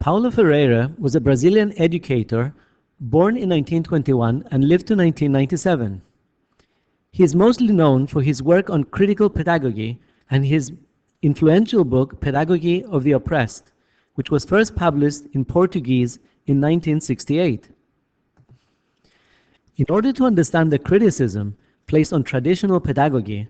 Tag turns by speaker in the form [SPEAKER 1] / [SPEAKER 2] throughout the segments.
[SPEAKER 1] Paulo Freire was a Brazilian educator born in 1921 and lived to 1997. He is mostly known for his work on critical pedagogy and his influential book, Pedagogy of the Oppressed, which was first published in Portuguese in 1968. In order to understand the criticism placed on traditional pedagogy,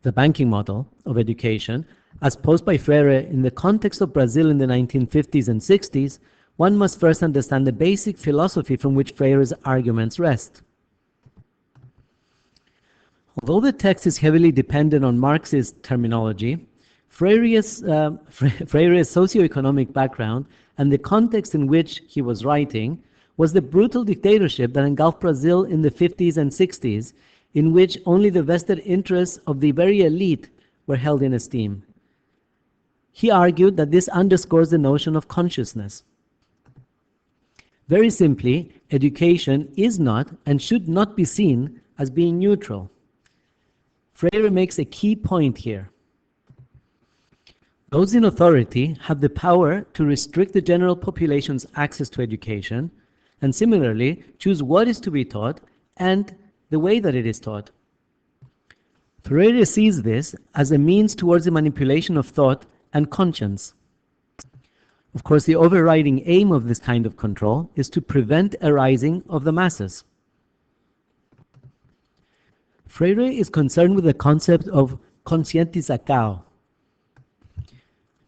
[SPEAKER 1] the banking model of education, as posed by Freire in the context of Brazil in the 1950s and 60s, one must first understand the basic philosophy from which Freire's arguments rest. Although the text is heavily dependent on Marxist terminology, Freire's socioeconomic background and the context in which he was writing was the brutal dictatorship that engulfed Brazil in the 50s and 60s, in which only the vested interests of the very elite were held in esteem. He argued that this underscores the notion of consciousness. Very simply, education is not and should not be seen as being neutral. Freire makes a key point here. Those in authority have the power to restrict the general population's access to education, and similarly choose what is to be taught and the way that it is taught. Freire sees this as a means towards the manipulation of thought and conscience. Of course, the overriding aim of this kind of control is to prevent a rising of the masses. Freire is concerned with the concept of conscientização,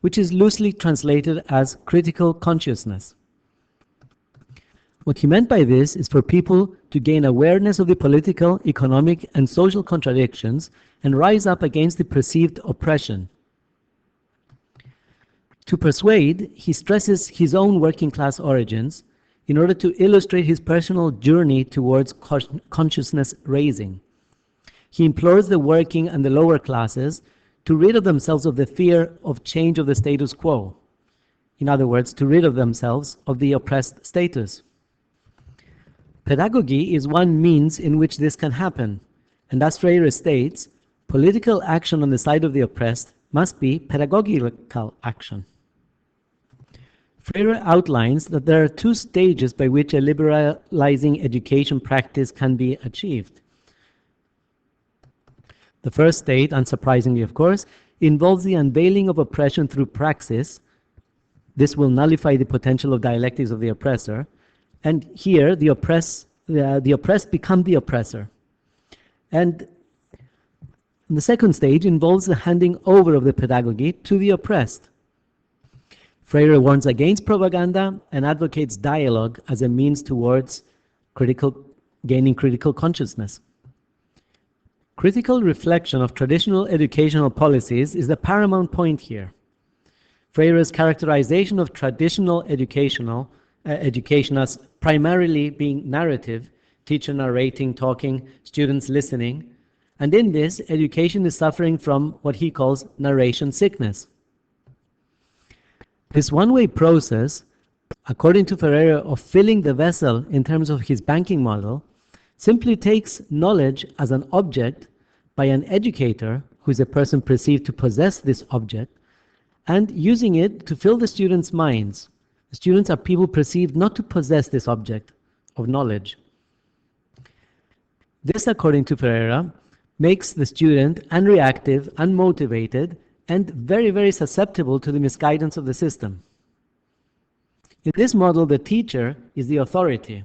[SPEAKER 1] which is loosely translated as critical consciousness. What he meant by this is for people to gain awareness of the political, economic, and social contradictions and rise up against the perceived oppression. To persuade, he stresses his own working class origins in order to illustrate his personal journey towards consciousness raising. He implores the working and the lower classes to rid of themselves of the fear of change of the status quo. In other words, to rid of themselves of the oppressed status. Pedagogy is one means in which this can happen, and as Freire states, political action on the side of the oppressed must be pedagogical action. Freire outlines that there are two stages by which a liberalizing education practice can be achieved. The first stage, unsurprisingly of course, involves the unveiling of oppression through praxis. This will nullify the potential of dialectics of the oppressor, and here the oppressed become the oppressor. And the second stage involves the handing over of the pedagogy to the oppressed. Freire warns against propaganda and advocates dialogue as a means towards gaining critical consciousness. Critical reflection of traditional educational policies is the paramount point here. Freire's characterization of traditional education as primarily being narrative, teacher narrating, talking, students listening, and in this, education is suffering from what he calls narration sickness. This one-way process, according to Freire, of filling the vessel in terms of his banking model, simply takes knowledge as an object by an educator, who is a person perceived to possess this object, and using it to fill the students' minds. The students are people perceived not to possess this object of knowledge. This, according to Freire, makes the student unreactive, unmotivated, and very, very susceptible to the misguidance of the system. In this model, the teacher is the authority,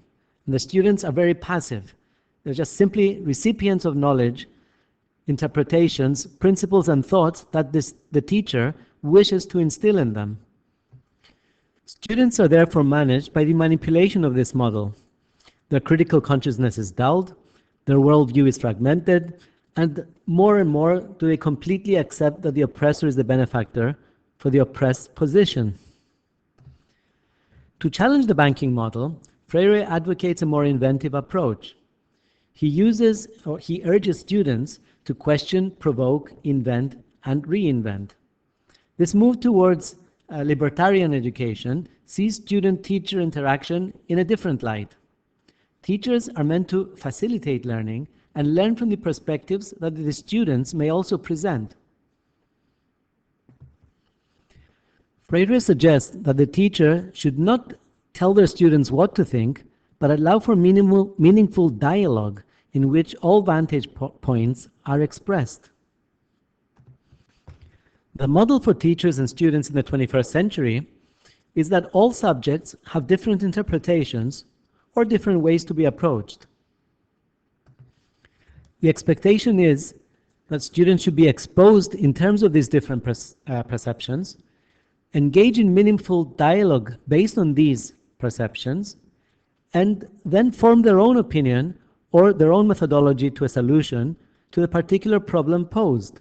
[SPEAKER 1] and the students are very passive. They're just simply recipients of knowledge, interpretations, principles, and thoughts that the teacher wishes to instill in them. Students are therefore managed by the manipulation of this model. Their critical consciousness is dulled, their worldview is fragmented, and more do they completely accept that the oppressor is the benefactor for the oppressed position. To challenge the banking model, Freire advocates a more inventive approach. He urges students to question, provoke, invent, and reinvent. This move towards libertarian education sees student-teacher interaction in a different light. Teachers are meant to facilitate learning and learn from the perspectives that the students may also present. Freire suggests that the teacher should not tell their students what to think, but allow for meaningful dialogue in which all vantage points are expressed. The model for teachers and students in the 21st century is that all subjects have different interpretations or different ways to be approached. The expectation is that students should be exposed in terms of these different perceptions, engage in meaningful dialogue based on these perceptions, and then form their own opinion or their own methodology to a solution to the particular problem posed.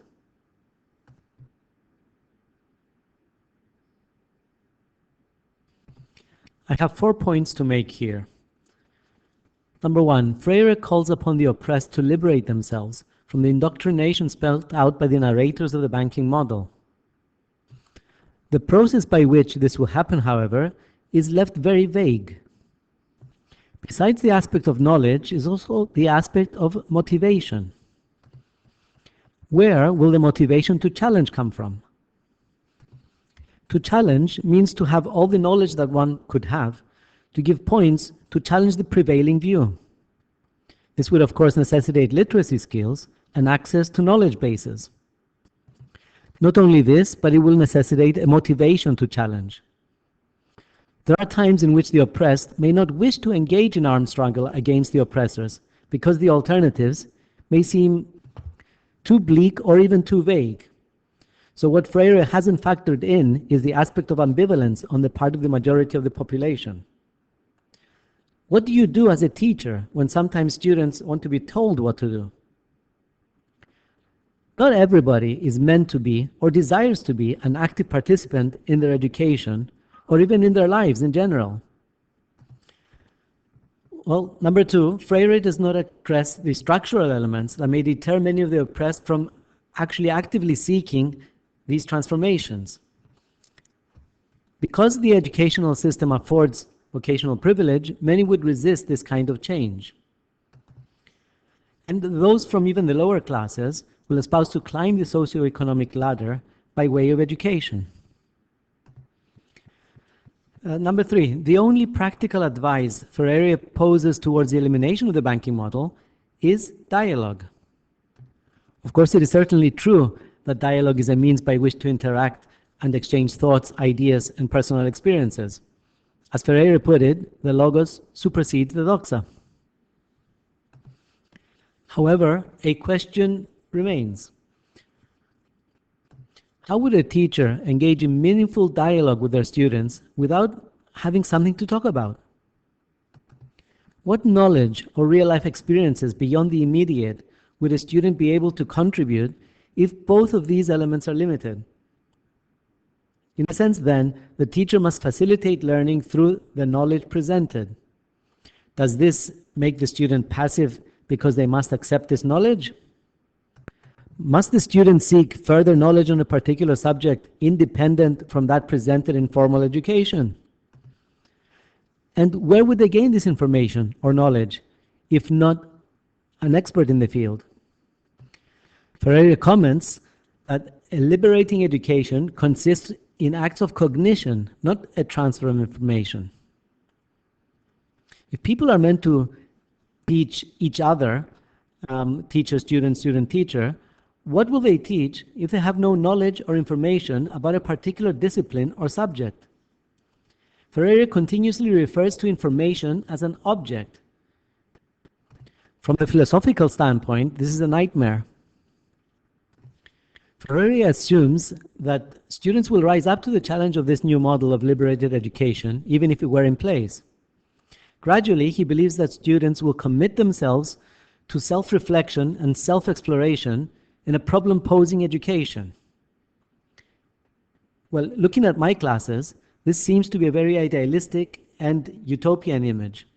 [SPEAKER 1] I have 4 points to make here. Number 1, Freire calls upon the oppressed to liberate themselves from the indoctrination spelled out by the narrators of the banking model. The process by which this will happen, however, is left very vague. Besides the aspect of knowledge is also the aspect of motivation. Where will the motivation to challenge come from? To challenge means to have all the knowledge that one could have, to give points to challenge the prevailing view. This would, of course, necessitate literacy skills and access to knowledge bases. Not only this, but it will necessitate a motivation to challenge. There are times in which the oppressed may not wish to engage in armed struggle against the oppressors because the alternatives may seem too bleak or even too vague. So what Freire hasn't factored in is the aspect of ambivalence on the part of the majority of the population. What do you do as a teacher when sometimes students want to be told what to do? Not everybody is meant to be or desires to be an active participant in their education or even in their lives in general. Well, number 2, Freire does not address the structural elements that may deter many of the oppressed from actually actively seeking these transformations. Because the educational system affords vocational privilege, many would resist this kind of change. And those from even the lower classes will espouse to climb the socioeconomic ladder by way of education. Number 3, the only practical advice Freire poses towards the elimination of the banking model is dialogue. Of course, it is certainly true that dialogue is a means by which to interact and exchange thoughts, ideas, and personal experiences. As Freire put it, the logos supersedes the doxa. However, a question remains. How would a teacher engage in meaningful dialogue with their students without having something to talk about? What knowledge or real-life experiences beyond the immediate would a student be able to contribute if both of these elements are limited? In a sense, then, the teacher must facilitate learning through the knowledge presented. Does this make the student passive because they must accept this knowledge? Must the student seek further knowledge on a particular subject independent from that presented in formal education? And where would they gain this information or knowledge if not an expert in the field? Freire comments that a liberating education consists in acts of cognition, not a transfer of information. If people are meant to teach each other, teacher, student, student, teacher, what will they teach if they have no knowledge or information about a particular discipline or subject? Freire continuously refers to information as an object. From the philosophical standpoint, this is a nightmare. Freire assumes that students will rise up to the challenge of this new model of liberated education, even if it were in place. Gradually, he believes that students will commit themselves to self-reflection and self-exploration in a problem-posing education. Well, looking at my classes, this seems to be a very idealistic and utopian image.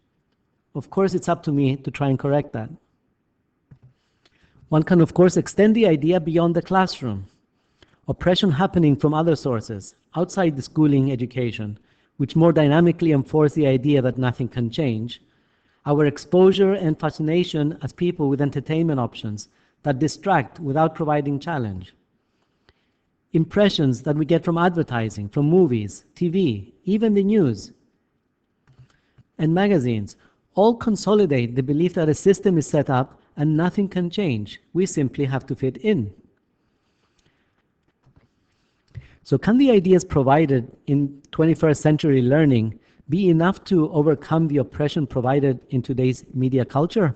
[SPEAKER 1] Of course, it's up to me to try and correct that. One can, of course, extend the idea beyond the classroom. Oppression happening from other sources, outside the schooling education, which more dynamically enforce the idea that nothing can change. Our exposure and fascination as people with entertainment options that distract without providing challenge. impressions that we get from advertising, from movies, TV, even the news, and magazines, all consolidate the belief that a system is set up and nothing can change. We simply have to fit in. So can the ideas provided in 21st century learning be enough to overcome the oppression provided in today's media culture?